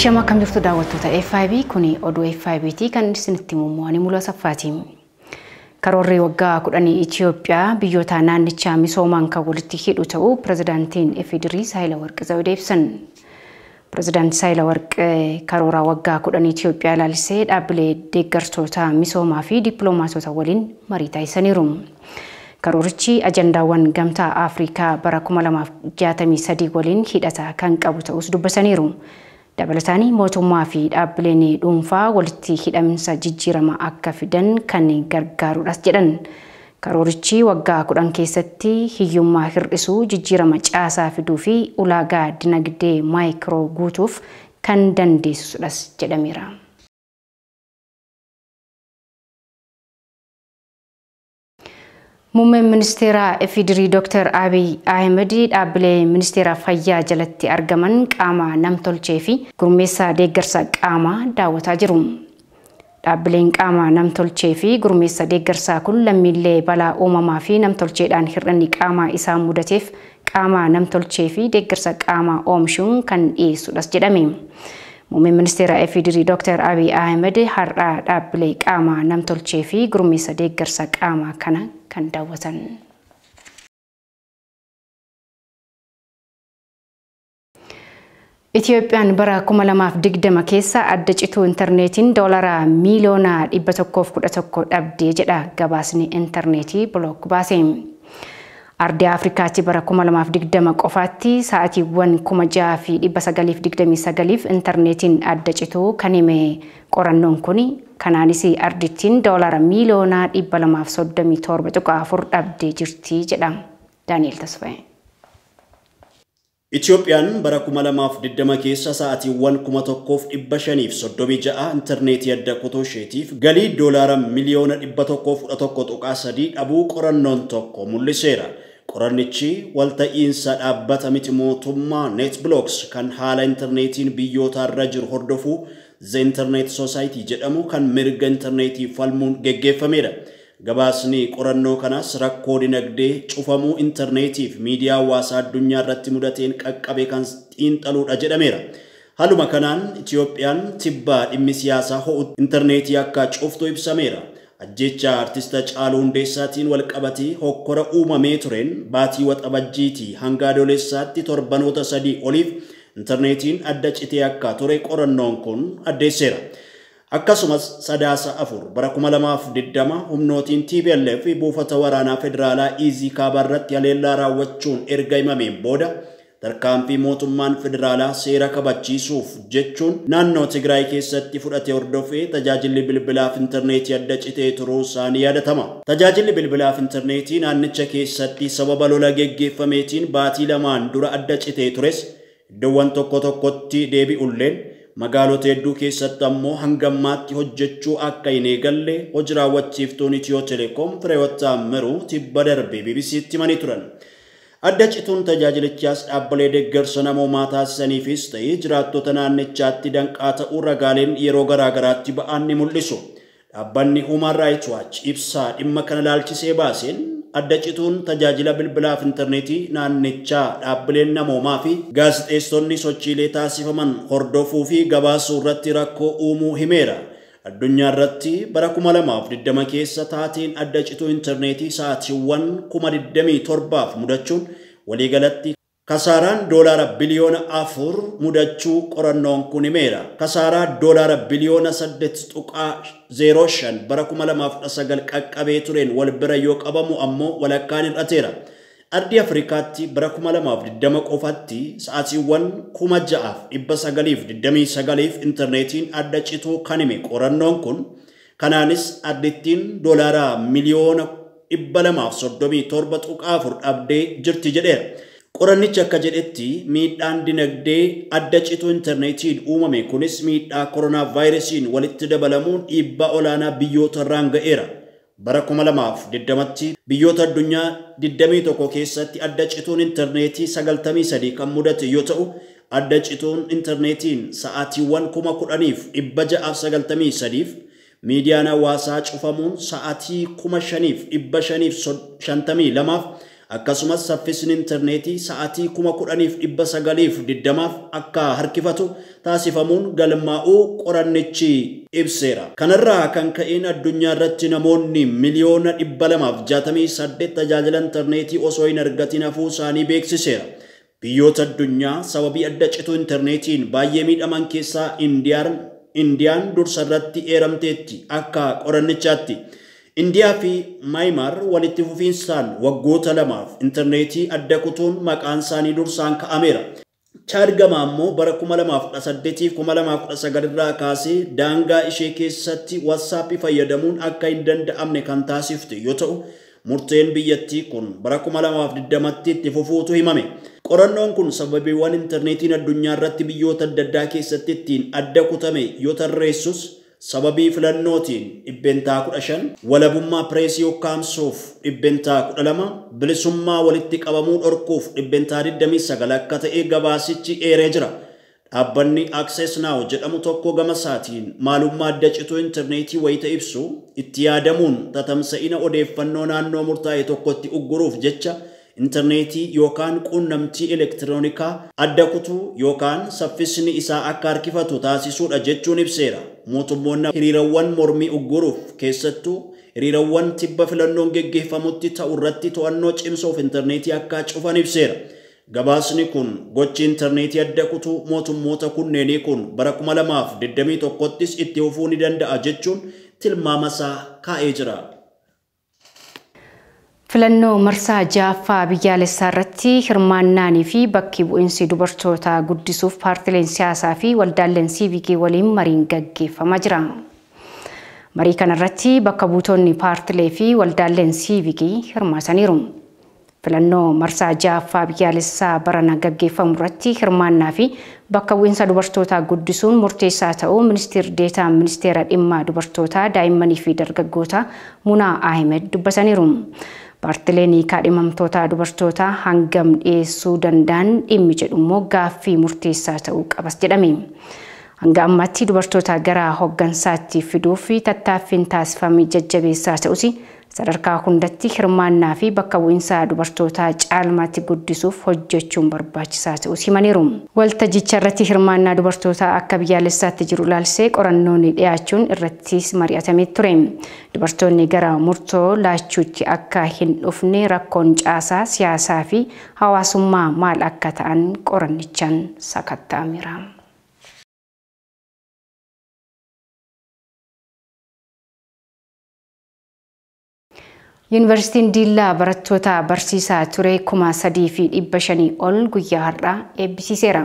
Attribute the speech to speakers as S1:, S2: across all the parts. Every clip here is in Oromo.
S1: Ashama kam jirtu daawwattoota FIB kuni oduu FIBT kan isinitti mummu'anii mul'ata saffaati. Karoorri waggaa 10 Itoophiyaa biyyoota naannichaa misoomaan kan walitti hidhu ta'uu pirezidaantiin FDRI Saahilawarq Zawudee ibsan. Pirezidaanti Saahilawarq karoora waggaa 10 Itoophiyaa ilaalchisee dhaabbilee deeggartoota misoomaa fi dippiloomaatota waliin marii taasisaniiru. Karoorichi ajandaawwan gamtaa Afrikaa bara 2063 waliin hidhata kan qabu ta'us dubbataniiru. Dabalataanii mootummaa fi dhaabbileen dhuunfaa walitti hidhaminsa jijjiirama akka fidan kan gargaaruudhaas jedhan. Karoorichi waggaa 10 keessatti hiyyummaa hir'isuu jijjiirama caasaa fiduu fi ulaagaa dinagdee maayikiroo guutuuf kan dandeessisuudhaas jedhameera. Muummeen ministeera FDRI Dr. Abiy Ahmed dhaabbilee ministeera fayyaa jalatti argaman qaama namtolchee fi gurmeessaa deeggarsa qaamaa daawwataa jiru. Dhaabbileen qaama namtolchee fi gurmeessa deeggarsaa kun lammiilee balaa uumamaa fi namtolcheedhaan hir'inni qaamaa isaan mudateef qaama namtolchee fi deeggarsa qaamaa oomishuun kan dhiyeessuudhaas jedhame. Muummeen ministeera FDRI Dr. Abiy Ahmed har'a dhaabbilee qaama namtolchee fi gurmeessa deeggarsa qaamaa kana kan daawwatan. Itoophiyaan bara 2020 keessa adda cituu intarneetiin doolaara miiliyoona 111 dhabdee jedha gabaasni intarneetii Block baase. Ardii Afrikaatti bara 2020 qofaatti sa'aatiiwwan 6,929 intarneetiin adda cituu kan hime qorannoon kun kanaanis ardittiin doolaara miiliyoona 237.4 dhabdee jirti jedha Daani'el Tasfaayee.
S2: Itoophiyaan bara 2020 keessa sa'aatiiwwan 1,536 intarneetii adda kutoo isheetiif galii doolaara miiliyoona 111.3 dhabuu qorannoon tokko mul'iseera. Qorannichi walta'iinsa dhaabbata miti mootummaa NetBlocks kan haala intarneetiin biyyoota irra jiru hordofu The Internet Society jedhamu kan mirga intarneetii falmuun geggeeffameera. Gabaasni qorannoo kanaas rakkoo dinagdee cufamuu intarneetiif miidiyaa hawaasaa addunyaa irratti mudateen qaqqabe kan xiinxaluudha jedhameera. Haaluma kanaan Itoophiyaan tibbaa dhimmi siyaasaa ho'u intarneetii akka cuftu ibsameera. Ajjecha artista Caaluu Hundeessaatiin walqabatee hokkora uumamee tureen baatii waxabajjiitii hanga adoolessaatti torbanoota 3 oliif intarneetiin adda citee akka ture qorannoon kun addeesseera. Akkasumas sadaasa 4 bara 2020 humnootiin TPLF buufata waraanaa federaalaa Izii Kaabarratti haleellaa raawwachuun erga himameen booda tarkaanfii mootummaan federaalaa seera kabachiisuuf jechuun naannoo Tigraay keessatti fudhate hordofee tajaajilli bilbilaaf intarneetii adda citee turuu isaanii yaadatama. Tajaajilli bilbilaaf intarneetii naannicha keessatti sababa lola geggeeffameetiin baatii lamaan dura adda citee tures iddoowwan tokko tokkotti deebi'ulleen magaalota hedduu keessatti ammoo hangammaatti hojjechuu akka hin eegalle hojii raawwachiiftuun Itiyoo Telekoom Fireewoot Taammiruu tibba darbee BBC'tti himanii turan. Adda cituun tajaajilichaas dhaabbilee deeggarsa namoomaa taasisaniifis ta'ee jiraattota naannichaatti danqaa ta'uu ragaaleen yeroo garaagaraatti ba'an ni mul'isu. Dhaabbanni Human Rights Watch ibsaa dhimma kana ilaalchisee baaseen adda cituun tajaajila bilbilaaf intarneetii naannichaa dhaabbileen namoomaa fi gaazexeessonni sochiilee taasifaman hordofuu fi gabaasuu irratti rakkoo uumuu himeera. Addunyaa irratti bara 2020 keessa taateen adda cituu intarneetii sa'aatiiwwan 27,000 mudachuun waliigalatti kasaaraan doolaara biliyoona 4 mudachuu qorannoon kun himeera. Kasaaraa doolaara biliyoona 8.05 bara 2019 qaqqabee tureen wal bira yoo qabamu ammoo walakkaan hir'ateera. Ardii Afrikaatti bara 2020 qofaatti sa'aatiiwwan 6,929 intarneetiin adda cituu kan hime qorannoon kun kanaanis ardittiin doolaara miiliyoona 237.4 dhabdee jirti jedheera. Qorannichi akka jedhetti miidhaan dinagdee adda cituu intarneetiin uumame kunis miidhaa koronaa vaayirasiin walitti dabalamuun dhiibbaa olaanaa biyyoota irraan ga'eera. Bara 2020tti biyyoota addunyaa 21 keessatti adda cituun intarneetii 93 kan mudate yoo ta'u adda cituun intarneetiin sa'aatiiwwan 10,693 miidiyaan hawaasaa cufamuun sa'aatii 5,552 Akkasumas saffisni intarneetii sa'aatii 10,920 akka harkifatu taasifamuun galmaa'uu qorannichi ibseera. Kanarraa kan ka'een addunyaa irratti namoonni miliyoona 268 tajaajila intarneetii osoo hin argatin hafuu isaanii beeksiseera. Biyyoota addunyaa sababii adda cituu intarneetiin baay'ee miidhaman keessaa Indiyaan dursa irratti eeramteetti akka qorannichaatti. Indiyaa fi Myanmar walitti fufiinsaan waggoota lamaaf intarneetii adda kutuun maqaan isaanii dursaan ka'ameera. Chaad ammoo bara 2018 fi 2019 irraa kaasee daangaa ishee keessatti WhatsApp fayyadamuun akka hin danda'amne kan taasifte yoo ta'u, murteen biyyattii kun bara 2020tti itti fufuutu himame. Qorannoon kun sababiiwwan intarneetiin addunyaa irratti biyyoota adda addaa keessatti ittiin adda kutame yoo tarreessus sababii filannootiin 15%, walabummaa pireesii ukkaamsuuf 12%, bilisummaa walitti qabamuu dhorkuuf 29% akka ta'e gabaasichi eeree jira. Dhaabbanni Access Now jedhamu tokko gama isaatiin maalummaa adda cituu intarneetii wayita ibsu itti yaadamuun tatamsa'ina odeeffannoo naannoo murtaa'e tokkotti ugguruuf jecha intarneetii yookaan quunnamtii elektiroonikaa adda kutuu yookaan saffisni isaa akka harkifatu taasisuudha jechuun ibseera. Mootummoonni hiriirawwan mormii ugguruuf keessattuu hiriirawwan tibba filannoon geggeeffamutti ta'u irratti to'annoo cimsuuf intarneetii akka cufan ibseera. Gabaasni kun gochi intarneetii adda kutuu mootummoota kunneenii kun bara 2021ttis itti fufuu ni danda'a jechuun tilmaama isaa kaa'ee jira.
S1: Filannoo marsaa ja'affaa biyyaalessaa irratti hirmaannaanii fi bakki bu'iinsi dubartootaa guddisuuf paartileen siyaasaa fi waldaaleen siivikii waliin mariin gaggeeffamaa jira. Marii kanarratti bakka buutonni paartilee fi waldaaleen siivikii hirmaataniiru. Filannoo marsaa ja'affaa biyyaalessaa barana gaggeeffamu irratti hirmaannaa fi bakka bu'iinsa dubartootaa guddisuun murteessaa ta'uu ministeerri deetaa ministeera dhimma dubartootaa daa'immanii fi dargaggootaa Munaa Ahmed dubbataniiru. Paartileen kaadhimamtoota dubartootaa hangam dhiyeessuu danda'an dhimmi jedhu immoo gaaffii murteessaa ta'uu qabas jedhame. Hanga ammaatti dubartoota gara hoggansaatti fiduuf tattaaffiin taasifamee jajjabeessaa ta'us sadarkaa hundatti hirmaannaa fi bakka bu'iinsa dubartootaa caalmaatti guddisuuf hojjechuun barbaachisaa ta'uu himaniiru. Waltajjicha irratti hirmaannaa dubartootaa akka biyyaalessaatti jiru ilaalchisee qorannoon dhiyaachuun irratti mari'atamee ture. Dubartoonni gara murtoo laachuutti akka hin dhufne rakkoon caasaa siyaasaa fi hawaasummaa maal akka ta'an qorannichaan sakatta'ameera. Yuunivarsiitiin Diillaa barattoota barsiisaa ture 3,500 ol guyyaa har'aa eebbisiiseera.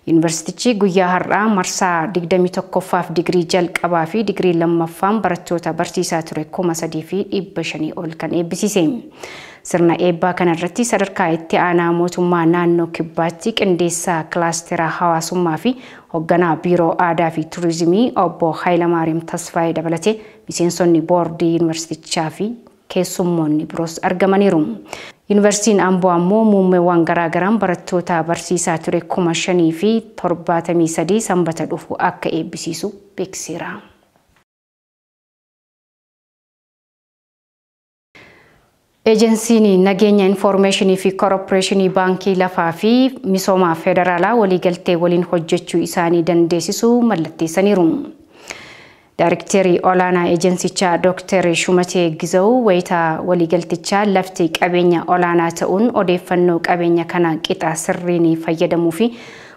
S1: Yuunivarsiitichi guyyaa har'aa marsaa 21ffaaf digirii jalqabaa fi digirii lammaffaan barattoota barsiisaa ture 3,500 ol kan eebbisiise. Sirna eebbaa kanarratti sadarkaa itti aanaa mootummaa naannoo kibbaatti qindeessaa kilaasteraa hawaasummaa fi hoogganaa biiroo aadaa fi turizimii obbo Hayilamaariyaam Tasfaayee dabalatee miseensonni boordii yuunivarsiitichaa fi keessummoonni biroos argamaniiru. Yuunivarsiitiin Amboo ammoo muummeewwan garaagaraan barattoota barsiisaa ture 5,073 sanbata dhufu akka eebbisiisu beeksiseera. Eejensiin nageenya infoormeeshinii fi koorporeeshinii baankii lafaa fi misooma federaalaa waliigaltee waliin hojjechuu isaanii dandeessisuu mallatteessaniiru. Daarekteerii olaanaa eejensichaa Dr. Shumatee Gizaw wayita waliigaltichaa lafti qabeenya olaanaa ta'uun odeeffannoo qabeenya kana qixa sirriin fayyadamuu fi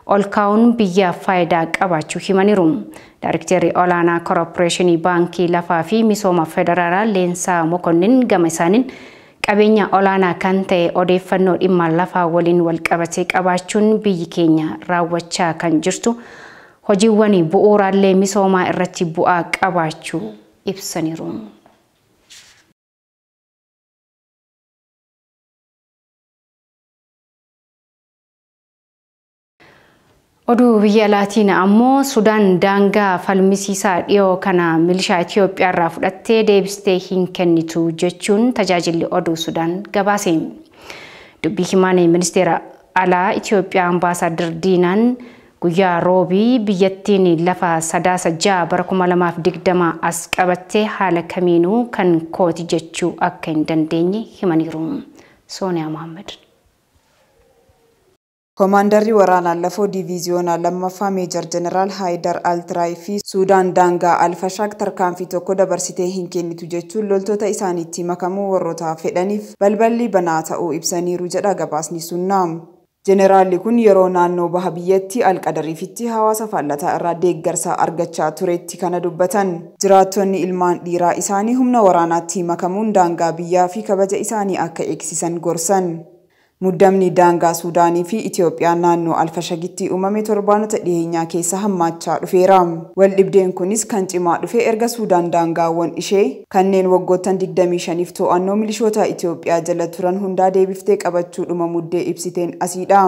S1: ol kaa'uun biyyaaf faayidaa qabaachuu himaniiru. Daarekteerii olaanaa koorporeeshinii baankii lafaa fi misooma federaalaa Leensaa Mokonnin gama isaaniin qabeenya olaanaa kan ta'e odeeffannoo dhimma lafaa waliin wal qabatee qabaachuun biyyi keenya raawwachaa kan jirtu hojiiwwan bu'uuraalee misoomaa irratti bu'aa qabaachuu ibsaniiru. Oduu biyya alaatiin ammoo Sudaan daangaa falmisiisaa dhiyoo kana milishaa Itoophiyaa irraa fudhattee deebistee hin kennitu jechuun tajaajilli oduu Sudaan gabaase. Dubbii himaan ministeera alaa Itoophiyaa Ambaasaadar Diinaan guyyaa roobii biyyattiin lafa sadaasa 6 bara 2020 as qabattee haala kamiinuu kan kooti jechuu akka hin dandeenye himaniiru. Sooniyaa Mohammed.
S3: Komaandarri waraanaa lafoo diviiziyoonaa lammaffaa Meejor Jeneraal Haayidar Altiraay fi Suudaan daangaa Alfashaaq tarkaanfii tokko dabarsitee hin kennitu jechuun loltoota isaaniitti makamuu warroota fedhaniif balballi banaa ta'uu ibsaniiru jedha gabaasni sunnaa. Jeneraalli kun yeroo naannoo baha biyyatti Alqadariifitti hawaasa faallataa irraa deeggarsa argachaa turetti kana dubbatan. Jiraattonni ilmaan dhiiraa isaanii humna waraanaatti makamuun daangaa biyyaa fi kabaja isaanii akka eegsisan gorsan. Muddamni daangaa Suudaanii fi Itoophiyaa naannoo Alfashagitti uumame torbaanota dhiyeenyaa keessa hammaachaa dhufeera. Waldhibdeen kunis kan cimaa dhufe erga Suudaan daangaawwan ishee kanneen waggoottan 25f to'annoo milishoota Itoophiyaa jala turan hundaa deebiftee qabachuudhuma muddee ibsiteen asiidha.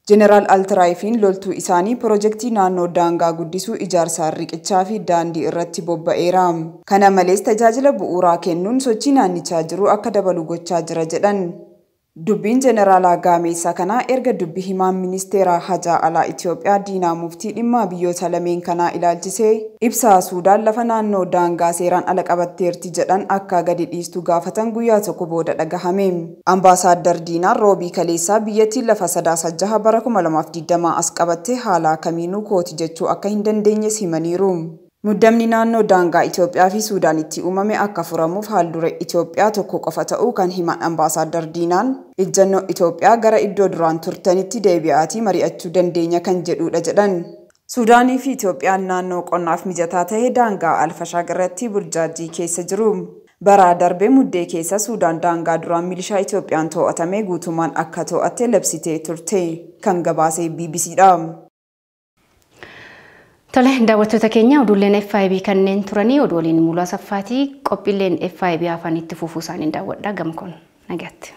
S3: Jeneraal Altiraayifiin loltuu isaanii piroojeektii naannoo daangaa guddisuu ijaarsa riqichaa fi daandii irratti bobba'eera. Kana malees tajaajila bu'uuraa kennuun sochii naannichaa jiru akka dabalu gochaa jira jedhan. Dubbiin Jeneraalaa Gaameessaa kanaa erga dubbi himaan ministeera hajaa alaa Itoophiyaa Diinaa Muftii dhimma biyyoota lameen kanaa ilaalchisee ibsaa Suudaan lafa naannoo daangaa seeraan ala qabatteerti jedhan akka gadi dhiistu gaafatan guyyaa tokko booda dhagahame. Ambaasaadder Diinaan roobii kaleessaa biyyattiin lafa 3 bara 2020 as qabattee haala kamiinuu kooti jechuu akka hin dandeenyes himaniiru. Muddamni naannoo daangaa Itoophiyaa fi Suudaanitti uumame akka furamuuf haaldure Itoophiyaa tokko qofa ta'uu kan himan Ambaasaadder Diinaan ejjennoo Itoophiyaa gara iddoo duraan turtanitti deebi'aatii mari'achuu dandeenya kan jedhudha jedhan. Suudaanii fi Itoophiyaan naannoo qonnaaf mijataa ta'e daangaa Alfashaaq irratti burjaajii keessa jiru. Bara darbee muddee keessa Suudaan daangaa duraan milishaa Itoophiyaan to'atame guutummaan akka to'atte labsitee turte kan gabaase BBCdha.
S1: Tole daawwattoota keenya oduuleen FIB kanneen turanii oduuleen mul'aa saffaatii qophiileen FIB afanitti fufuu isaanii daawwadhaa gamkoon nagaatti.